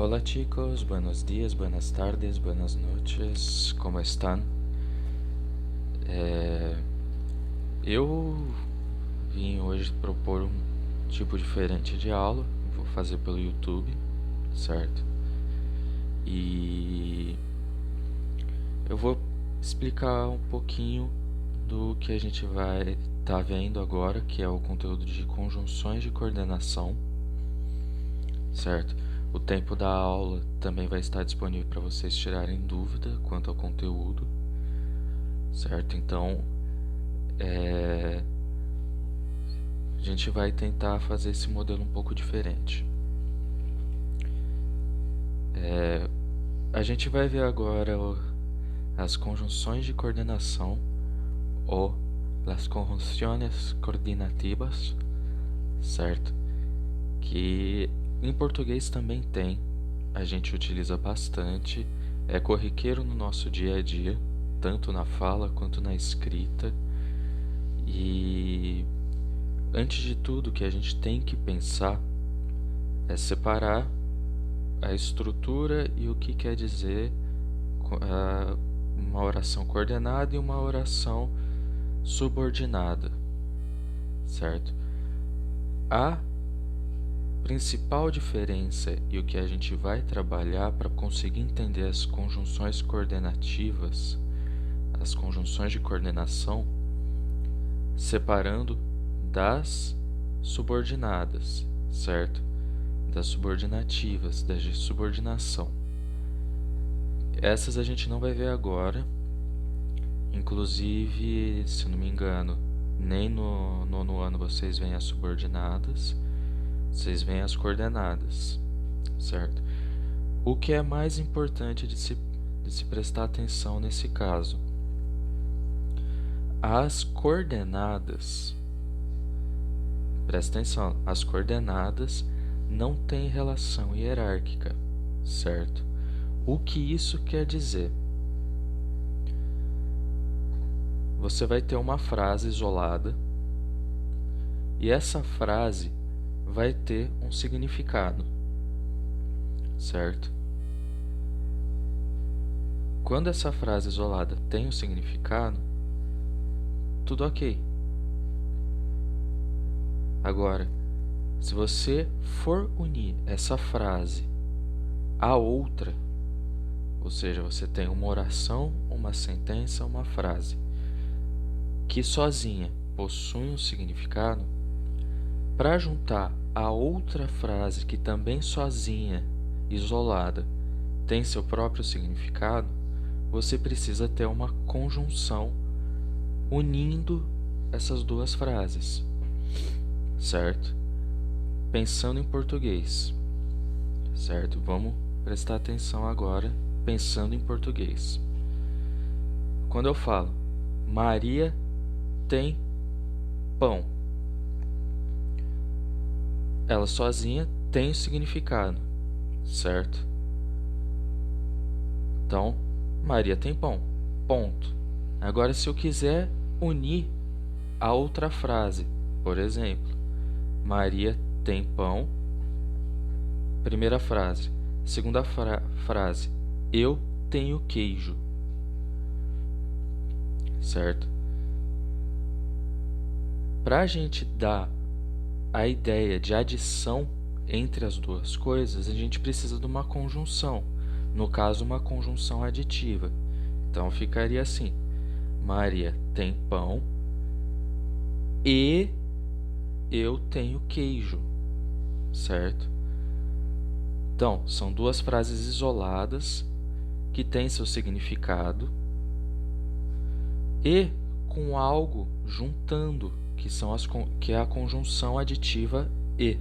Hola chicos, buenos días, buenas tardes, buenas noches, ¿cómo están? Eu vim hoje propor um tipo diferente de aula, vou fazer pelo YouTube, certo? E eu vou explicar um pouquinho do que a gente vai estar vendo agora, que é o conteúdo de conjunções de coordenação, certo? O tempo da aula também vai estar disponível para vocês tirarem dúvida quanto ao conteúdo, certo? Então, a gente vai tentar fazer esse modelo um pouco diferente. A gente vai ver agora as conjunções de coordenação, ou las conjunciones coordinativas, certo? Que em português também tem, a gente utiliza bastante, é corriqueiro no nosso dia a dia, tanto na fala quanto na escrita. E antes de tudo, o que a gente tem que pensar é separar a estrutura e o que quer dizer uma oração coordenada e uma oração subordinada, certo? A principal diferença e o que a gente vai trabalhar para conseguir entender as conjunções coordenativas, as conjunções de coordenação, separando das subordinadas, certo? Das subordinativas, das de subordinação. Essas a gente não vai ver agora, inclusive, se não me engano, nem no nono ano vocês veem as subordinadas, vocês veem as coordenadas, certo? O que é mais importante de se prestar atenção nesse caso? As coordenadas, presta atenção, as coordenadas não têm relação hierárquica, certo? O que isso quer dizer? Você vai ter uma frase isolada e essa frase vai ter um significado, certo? Quando essa frase isolada tem um significado, tudo ok. Agora, se você for unir essa frase a outra, ou seja, você tem uma oração, uma sentença, uma frase, que sozinha possui um significado, para juntar a outra frase que também sozinha, isolada, tem seu próprio significado, você precisa ter uma conjunção unindo essas duas frases, certo? Pensando em português, certo? Vamos prestar atenção agora, pensando em português. Quando eu falo Maria tem pão, ela sozinha tem o significado, certo? Então, Maria tem pão, ponto. Agora, se eu quiser unir a outra frase, por exemplo, Maria tem pão, primeira frase. Segunda frase, eu tenho queijo, certo? Para a gente dar a ideia de adição entre as duas coisas, a gente precisa de uma conjunção, no caso, uma conjunção aditiva. Então, ficaria assim, Maria tem pão e eu tenho queijo, certo? Então, são duas frases isoladas que têm seu significado e com algo juntando, que é a conjunção aditiva e,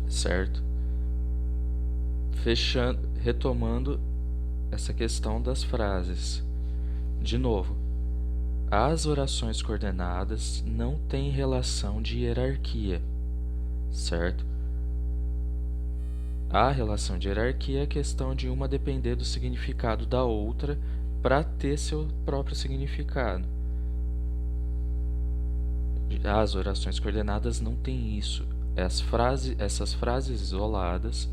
certo? Retomando essa questão das frases. De novo, as orações coordenadas não têm relação de hierarquia, certo? A relação de hierarquia é a questão de uma depender do significado da outra para ter seu próprio significado. As orações coordenadas não têm isso. essas frases isoladas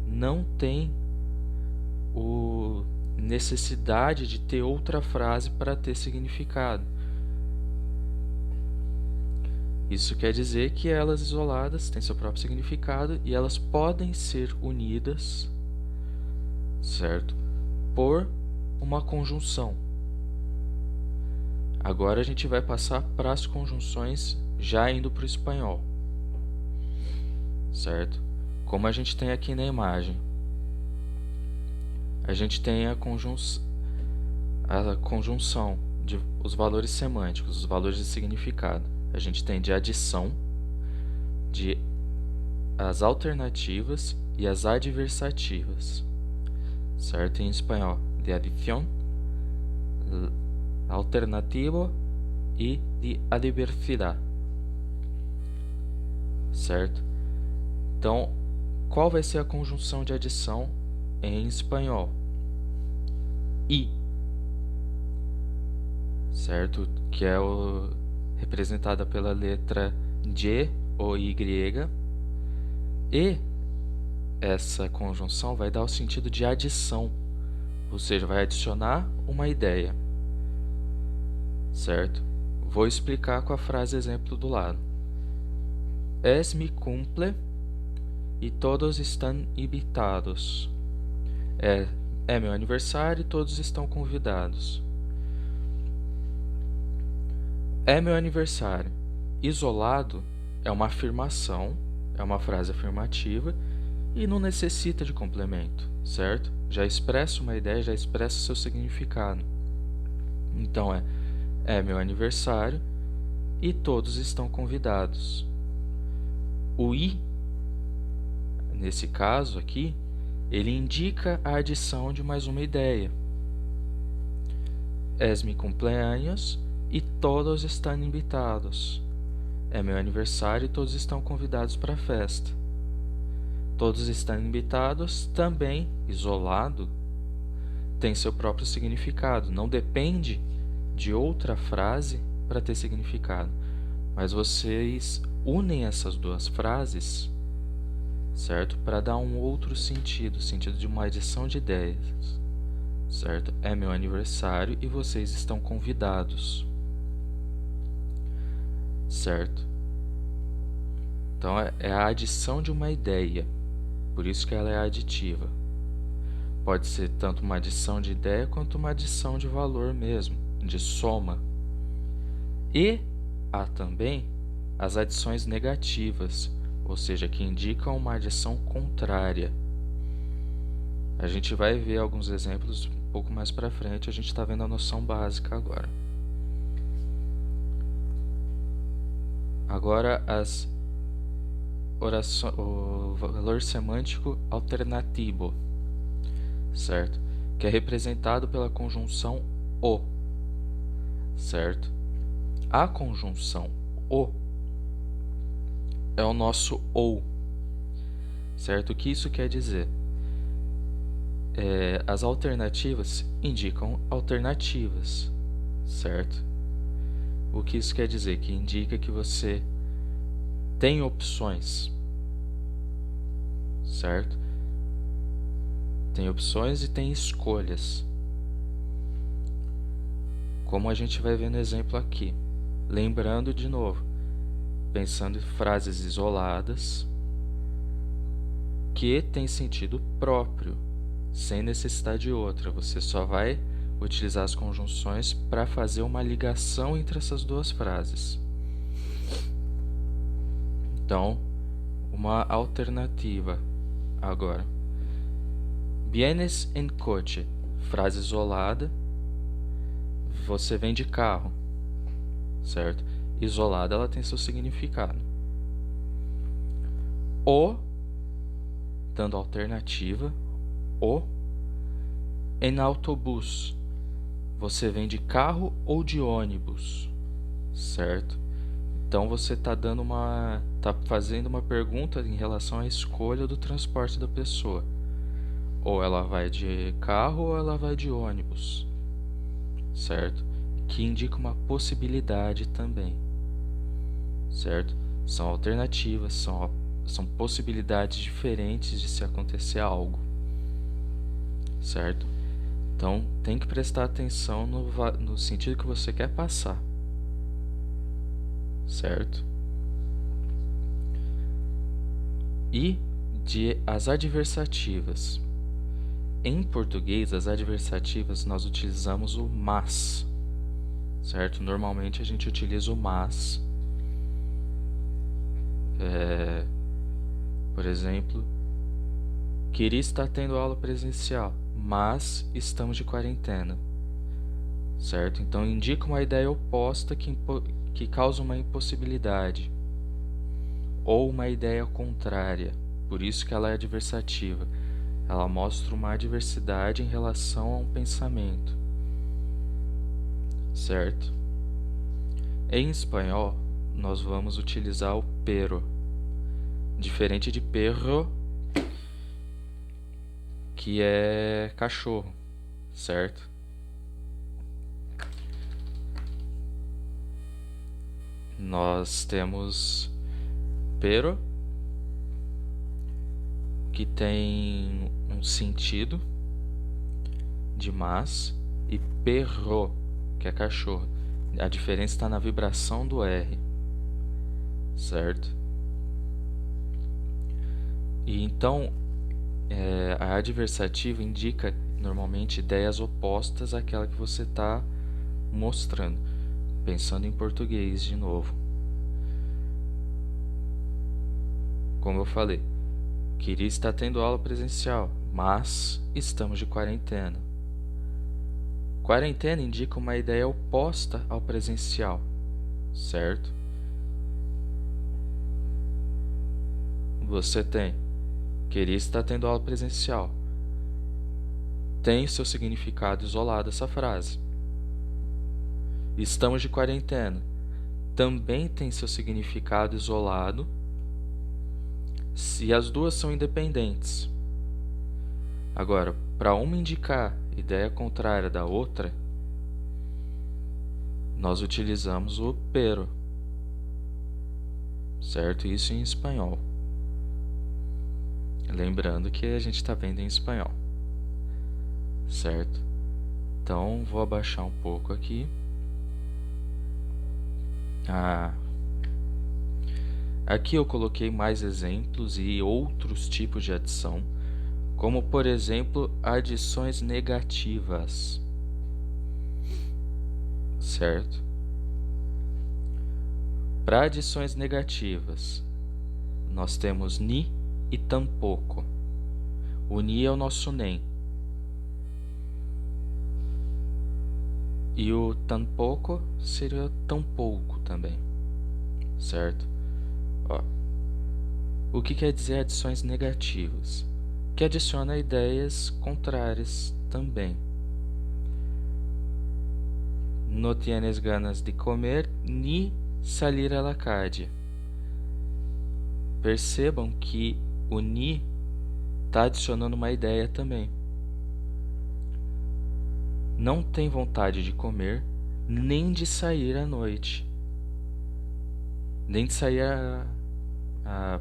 não têm necessidade de ter outra frase para ter significado. Isso quer dizer que elas isoladas têm seu próprio significado e elas podem ser unidas, certo? Por uma conjunção. Agora a gente vai passar para as conjunções já indo para o espanhol, certo? Como a gente tem aqui na imagem, a gente tem a conjunção de os valores semânticos, os valores de significado. A gente tem de adição, de as alternativas e as adversativas, certo? Em espanhol, de adición, alternativo e de adversidad, certo? Então, qual vai ser a conjunção de adição em espanhol? I, certo? Que é representada pela letra Y ou Y. E essa conjunção vai dar o sentido de adição, ou seja, vai adicionar uma ideia, certo? Vou explicar com a frase exemplo do lado. Es mi cumple e todos estão invitados. É meu aniversário e todos estão convidados. É meu aniversário. Isolado é uma afirmação, é uma frase afirmativa e não necessita de complemento, certo? Já expressa uma ideia, já expressa seu significado. Então é meu aniversário e todos estão convidados. O i, nesse caso aqui, ele indica a adição de mais uma ideia. Es mi cumpleaños e todos estão invitados. É meu aniversário e todos estão convidados para a festa. Todos estão invitados também, isolado, tem seu próprio significado. Não depende de outra frase para ter significado. Mas vocês unem essas duas frases, certo? Para dar um outro sentido, sentido de uma adição de ideias, certo? É meu aniversário e vocês estão convidados, certo? Então é a adição de uma ideia, por isso que ela é aditiva. Pode ser tanto uma adição de ideia quanto uma adição de valor mesmo, de soma. E há também as adições negativas, ou seja, que indicam uma adição contrária. A gente vai ver alguns exemplos um pouco mais para frente, a gente está vendo a noção básica agora. Agora o valor semântico alternativo, certo? Que é representado pela conjunção o, certo? A conjunção o é o nosso ou, certo? O que isso quer dizer? As alternativas indicam alternativas, certo? O que isso quer dizer? Que indica que você tem opções, certo? Tem opções e tem escolhas. Como a gente vai ver no exemplo aqui. Lembrando de novo, pensando em frases isoladas que têm sentido próprio, sem necessidade de outra. Você só vai utilizar as conjunções para fazer uma ligação entre essas duas frases. Então, uma alternativa agora. Vienes en coche, frase isolada. Você vem de carro, certo? Isolada, ela tem seu significado. O, dando alternativa, o em autobus. Você vem de carro ou de ônibus, certo? Então você está fazendo uma pergunta em relação à escolha do transporte da pessoa. Ou ela vai de carro ou ela vai de ônibus, certo? Que indica uma possibilidade também, certo? São alternativas, são são possibilidades diferentes de se acontecer algo, certo? Então, tem que prestar atenção no sentido que você quer passar, certo? E as adversativas. Em português, as adversativas nós utilizamos o mas, certo? Normalmente a gente utiliza o mas. Por exemplo, queria estar tendo aula presencial, mas estamos de quarentena, certo? Então indica uma ideia oposta que causa uma impossibilidade, ou uma ideia contrária, por isso que ela é adversativa. Ela mostra uma adversidade em relação a um pensamento, certo? Em espanhol, nós vamos utilizar o pero, diferente de perro, que é cachorro, certo? Nós temos pero, que tem um sentido de mas, e perro, que é cachorro. A diferença está na vibração do R, certo? E então, a adversativa indica normalmente ideias opostas àquela que você está mostrando. Pensando em português de novo. Como eu falei, queria estar tendo aula presencial, mas estamos de quarentena. Quarentena indica uma ideia oposta ao presencial, certo? Você tem queria estar tendo aula presencial. Tem seu significado isolado essa frase. Estamos de quarentena. Também tem seu significado isolado se as duas são independentes. Agora, para uma indicar ideia contrária da outra, nós utilizamos o pero, certo? Isso em espanhol. Lembrando que a gente está vendo em espanhol, certo? Então, vou abaixar um pouco aqui. Aqui eu coloquei mais exemplos e outros tipos de adição, como por exemplo, adições negativas, certo? Para adições negativas, nós temos ni e tampouco. O ni é o nosso nem. E o tampouco seria tampouco também, certo? O que quer dizer adições negativas? Que adiciona ideias contrárias também. No tienes ganas de comer ni salir a la calle. Percebam que o ni está adicionando uma ideia também. Não tem vontade de comer, nem de sair à noite, nem de sair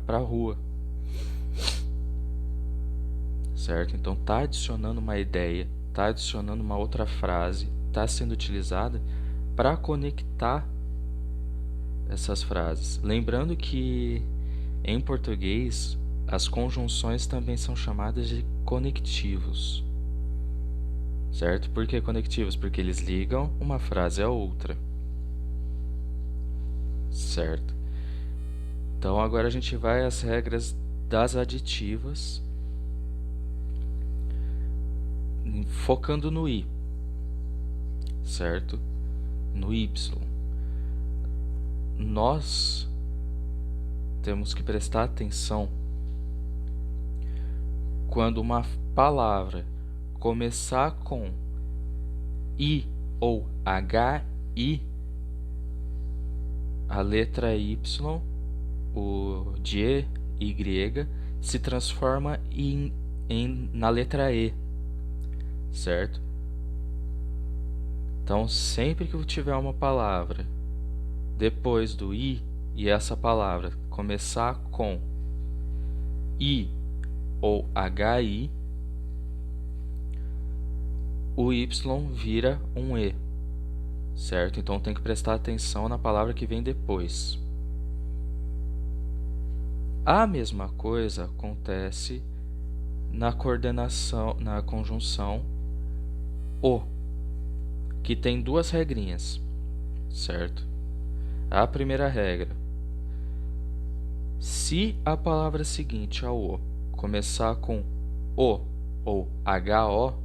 para a rua, certo? Então está adicionando uma ideia, está adicionando uma outra frase, está sendo utilizada para conectar essas frases. Lembrando que em português as conjunções também são chamadas de conectivos, certo? Por que conectivos? Porque eles ligam uma frase a outra, certo? Então agora a gente vai às regras das aditivas, focando no i, certo? No y. Nós temos que prestar atenção quando uma palavra começar com i ou hi, a letra y, o de y, se transforma na letra e, certo? Então, sempre que eu tiver uma palavra depois do i e essa palavra começar com I ou HI, o Y vira um E, certo? Então tem que prestar atenção na palavra que vem depois. A mesma coisa acontece na coordenação, na conjunção O, que tem duas regrinhas, certo? A primeira regra: se a palavra seguinte ao O começar com O ou HO,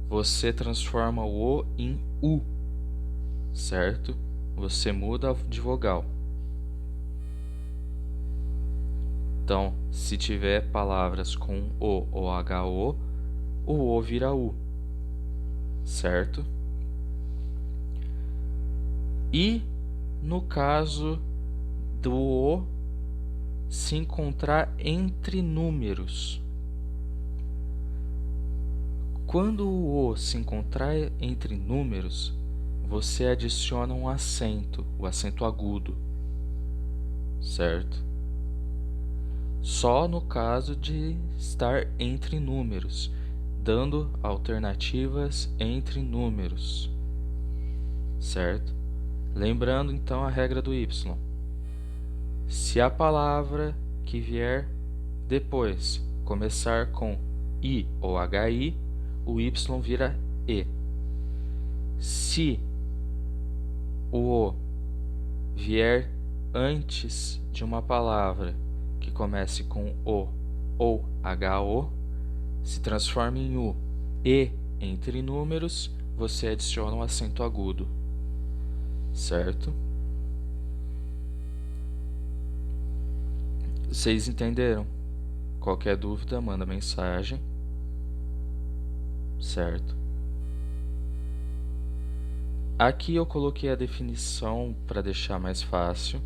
você transforma o O em U, certo? Você muda de vogal. Então, se tiver palavras com O ou HO, o O vira U, certo? E no caso do O se encontrar entre números, quando o O se encontrar entre números, você adiciona um acento, o acento agudo, certo? Só no caso de estar entre números, dando alternativas entre números, certo? Lembrando então a regra do Y. Se a palavra que vier depois começar com I ou HI, o Y vira E. Se o O vier antes de uma palavra que comece com O ou HO, se transforma em U. E entre números, você adiciona um acento agudo, certo? Vocês entenderam? Qualquer dúvida, manda mensagem, certo? Aqui eu coloquei a definição para deixar mais fácil,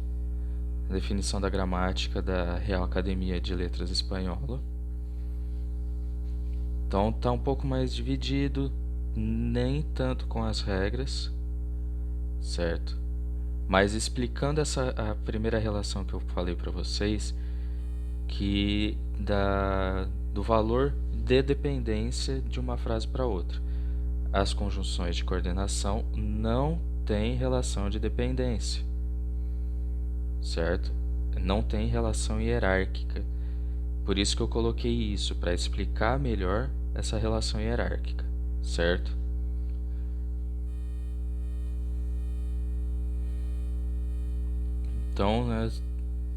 a definição da gramática da Real Academia de Letras Espanhola. Então tá um pouco mais dividido, nem tanto com as regras, certo? Mas explicando a primeira relação que eu falei para vocês, que do valor de dependência de uma frase para outra. As conjunções de coordenação não têm relação de dependência, certo? Não tem relação hierárquica. Por isso que eu coloquei isso, para explicar melhor essa relação hierárquica, certo? Então, né,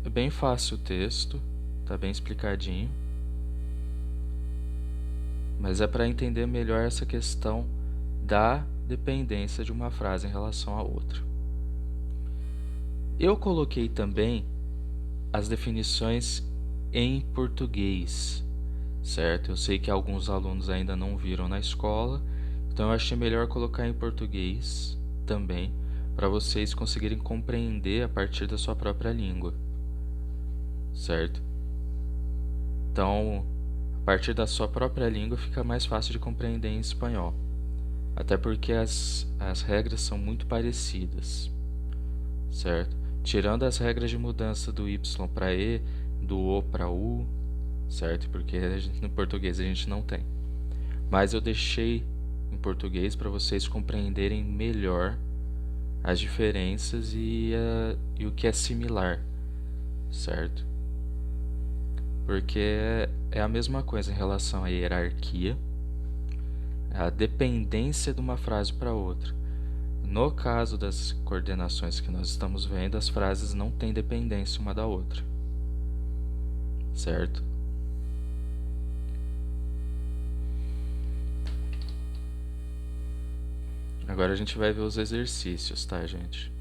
é bem fácil o texto, tá bem explicadinho. Mas é para entender melhor essa questão da dependência de uma frase em relação à outra. Eu coloquei também as definições em português, certo? Eu sei que alguns alunos ainda não viram na escola, então eu achei melhor colocar em português também, para vocês conseguirem compreender a partir da sua própria língua, certo? Então, a partir da sua própria língua fica mais fácil de compreender em espanhol, até porque as regras são muito parecidas, certo? Tirando as regras de mudança do Y para E, do O para U, certo? Porque no português a gente não tem. Mas eu deixei em português para vocês compreenderem melhor as diferenças e o que é similar, certo? Porque é a mesma coisa em relação à hierarquia, a dependência de uma frase para outra. No caso das coordenações que nós estamos vendo, as frases não têm dependência uma da outra, certo? Agora a gente vai ver os exercícios, tá, gente?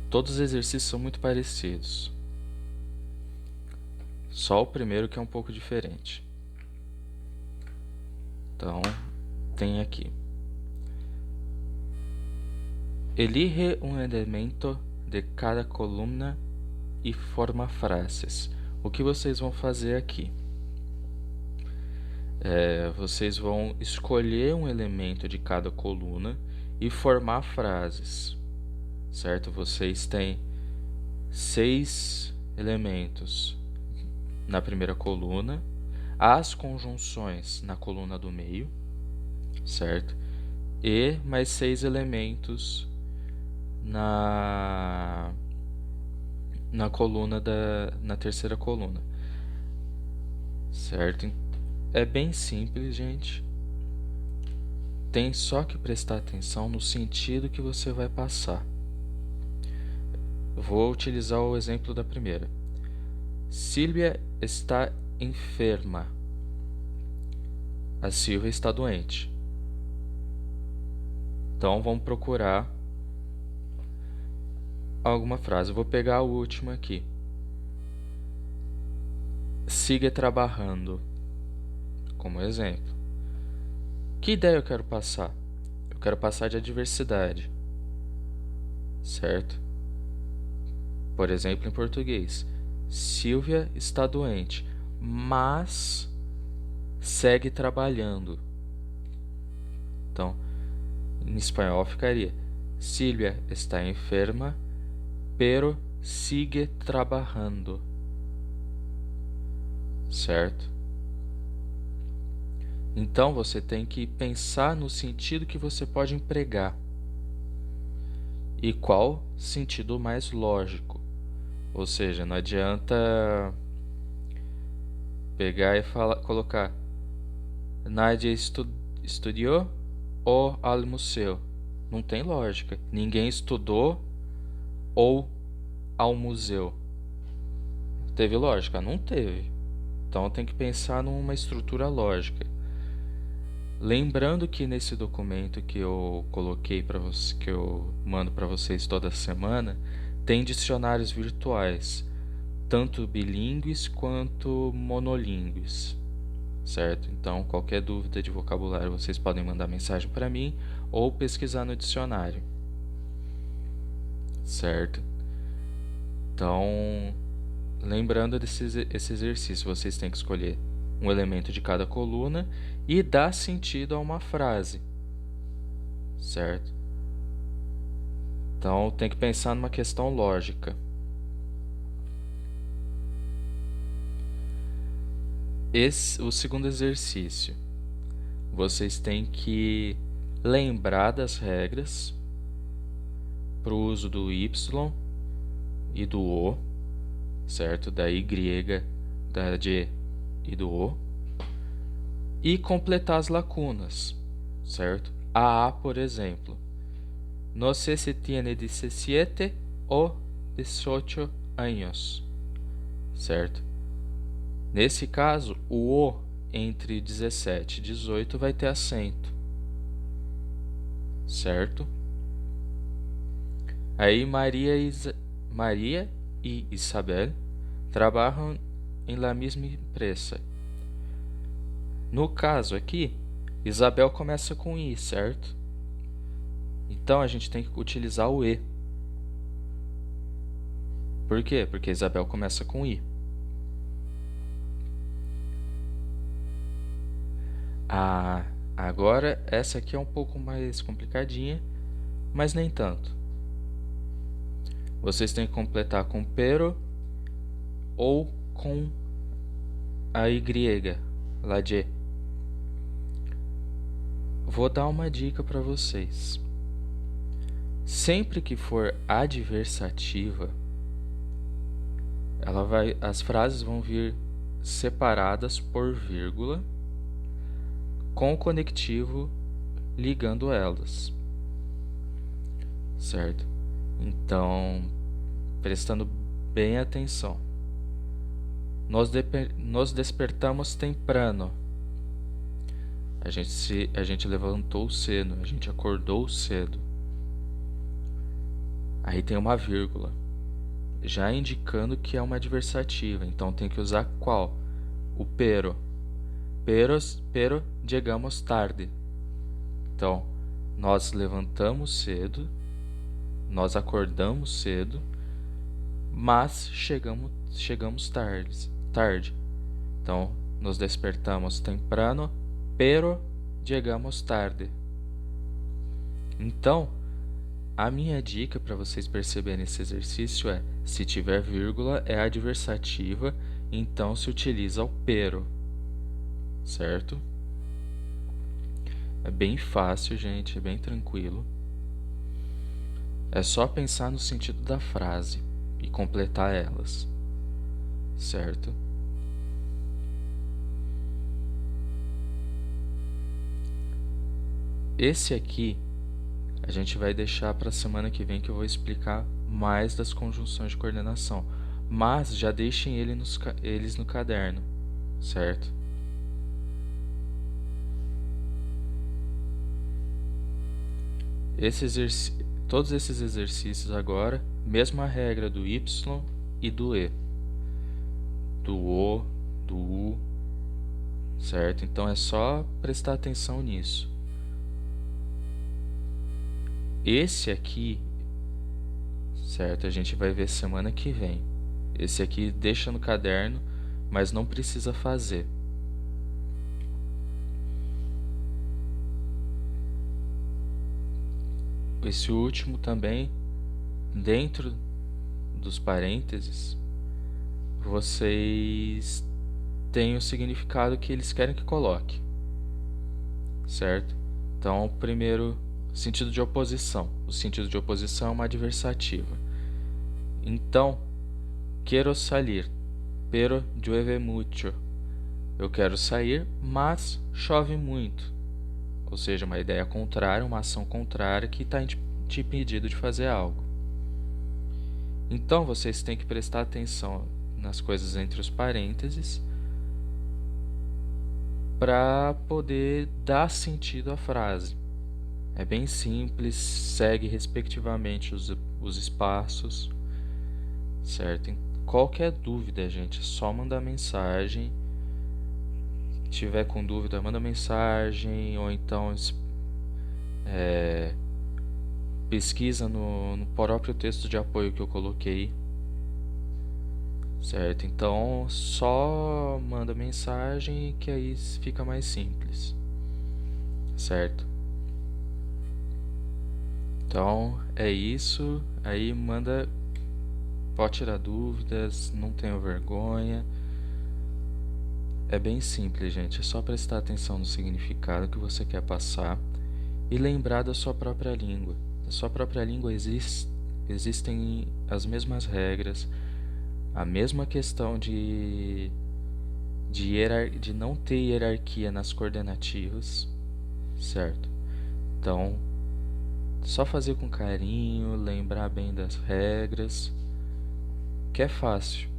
Todos os exercícios são muito parecidos. Só o primeiro que é um pouco diferente. Então, tem aqui. Elige um elemento de cada coluna e forma frases. O que vocês vão fazer aqui? Vocês vão escolher um elemento de cada coluna e formar frases, certo? Vocês têm 6 elementos. na primeira coluna, as conjunções na coluna do meio, certo? E mais 6 elementos na coluna na terceira coluna, certo? É bem simples, gente. Tem só que prestar atenção no sentido que você vai passar. Eu vou utilizar o exemplo da primeira. Silvia está enferma. A Silvia está doente. Então vamos procurar alguma frase. Eu vou pegar a última aqui. Siga trabalhando, como exemplo. Que ideia eu quero passar? Eu quero passar de adversidade, certo? Por exemplo, em português. Silvia está doente, mas segue trabalhando. Então, em espanhol ficaria: Silvia está enferma, pero sigue trabajando. Certo? Então, você tem que pensar no sentido que você pode empregar. E qual sentido mais lógico. Ou seja, não adianta pegar e colocar Nadia estudiou ou almoçou. Não tem lógica. Ninguém estudou ou ao museu. Teve lógica? Não teve. Então tem que pensar numa estrutura lógica. Lembrando que nesse documento que eu coloquei para você, que eu mando para vocês toda semana, tem dicionários virtuais, tanto bilíngues quanto monolíngues, certo? Então, qualquer dúvida de vocabulário vocês podem mandar mensagem para mim ou pesquisar no dicionário, certo? Então, lembrando esse exercício, vocês têm que escolher um elemento de cada coluna e dar sentido a uma frase, certo? Então, tem que pensar numa questão lógica. O segundo exercício, vocês têm que lembrar das regras para o uso do Y e do O, certo? Da Y, da G e do O, e completar as lacunas, certo? A, por exemplo, no sé si tiene 17 ou 18 años, certo? Nesse caso, o O entre 17 e 18 vai ter acento, certo? Aí Maria e Isabel trabalham em la mesma empresa. No caso aqui, Isabel começa com I, certo? Então a gente tem que utilizar o E. Por quê? Porque Isabel começa com I. Agora essa aqui é um pouco mais complicadinha, mas nem tanto. Vocês têm que completar com pero ou com a Y, la G. Vou dar uma dica para vocês. Sempre que for adversativa, as frases vão vir separadas por vírgula, com o conectivo ligando elas, certo? Então, prestando bem atenção. Nos despertamos temprano. A gente levantou cedo, a gente acordou cedo. Aí tem uma vírgula, já indicando que é uma adversativa. Então tem que usar qual? O pero. Pero llegamos tarde. Então, nós levantamos cedo, nós acordamos cedo, mas chegamos tarde. Então, nos despertamos temprano, pero llegamos tarde. Então, a minha dica para vocês perceberem esse exercício é: se tiver vírgula, é adversativa então se utiliza o pero, certo? É bem fácil, gente, é bem tranquilo. É só pensar no sentido da frase e completar elas, certo? Esse aqui a gente vai deixar para a semana que vem, que eu vou explicar mais das conjunções de coordenação. Mas já deixem eles no caderno, certo? Todos esses exercícios agora, mesma regra do y e do e, do o, do u, certo? Então é só prestar atenção nisso. Esse aqui, certo? A gente vai ver semana que vem. Esse aqui deixa no caderno, mas não precisa fazer. Esse último também, dentro dos parênteses, vocês têm o significado que eles querem que coloque, certo? Então, primeiro, sentido de oposição. O sentido de oposição é uma adversativa. Então, quiero salir, pero llueve mucho. Eu quero sair, mas chove muito. Ou seja, uma ideia contrária, uma ação contrária que está te impedindo de fazer algo. Então, vocês têm que prestar atenção nas coisas entre os parênteses para poder dar sentido à frase. É bem simples, segue respectivamente os espaços, certo? Qualquer dúvida, gente, é só mandar mensagem. Se tiver com dúvida, manda mensagem, ou então pesquisa no próprio texto de apoio que eu coloquei, certo? Então só manda mensagem que aí fica mais simples, certo? Então é isso, aí manda, pode tirar dúvidas, não tenha vergonha. É bem simples, gente, é só prestar atenção no significado que você quer passar e lembrar da sua própria língua. Na sua própria língua existem as mesmas regras, a mesma questão de não ter hierarquia nas coordenativas, certo? Então, só fazer com carinho, lembrar bem das regras, que é fácil.